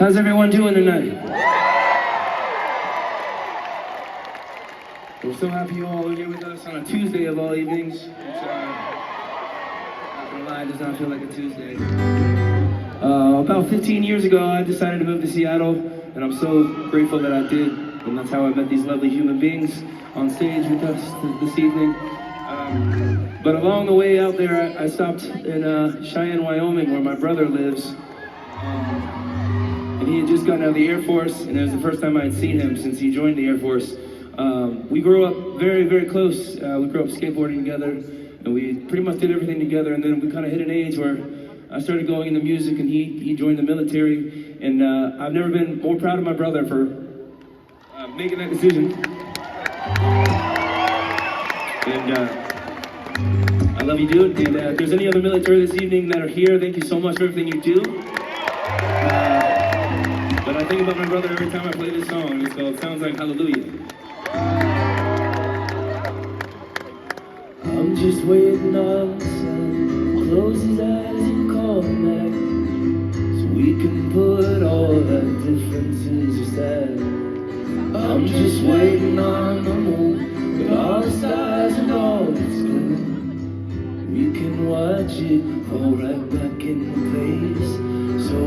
How's everyone doing tonight? We're so happy you all are here with us on a Tuesday of all evenings. Not gonna lie, it does not feel like a Tuesday. About 15 years ago, I decided to move to Seattle, and I'm so grateful that I did. And that's how I met these lovely human beings on stage with us this evening. But along the way out there, I stopped in Cheyenne, Wyoming, where my brother lives. And he had just gotten out of the Air Force, and it was the first time I had seen him since he joined the Air Force. We grew up very, very close. We grew up skateboarding together, and we pretty much did everything together. And then we kind of hit an age where I started going into music, and he joined the military. And I've never been more proud of my brother for making that decision. And I love you, dude. And if there's any other military this evening that are here, thank you so much for everything you do. But I think about my brother every time I play this song. It's called Sounds Like Hallelujah. I'm just waiting on the sun, close his eyes and call him back, so we can put all the differences aside. I'm just waiting on the moon, with all the stars and all its gloom. We can watch it fall right back into place. So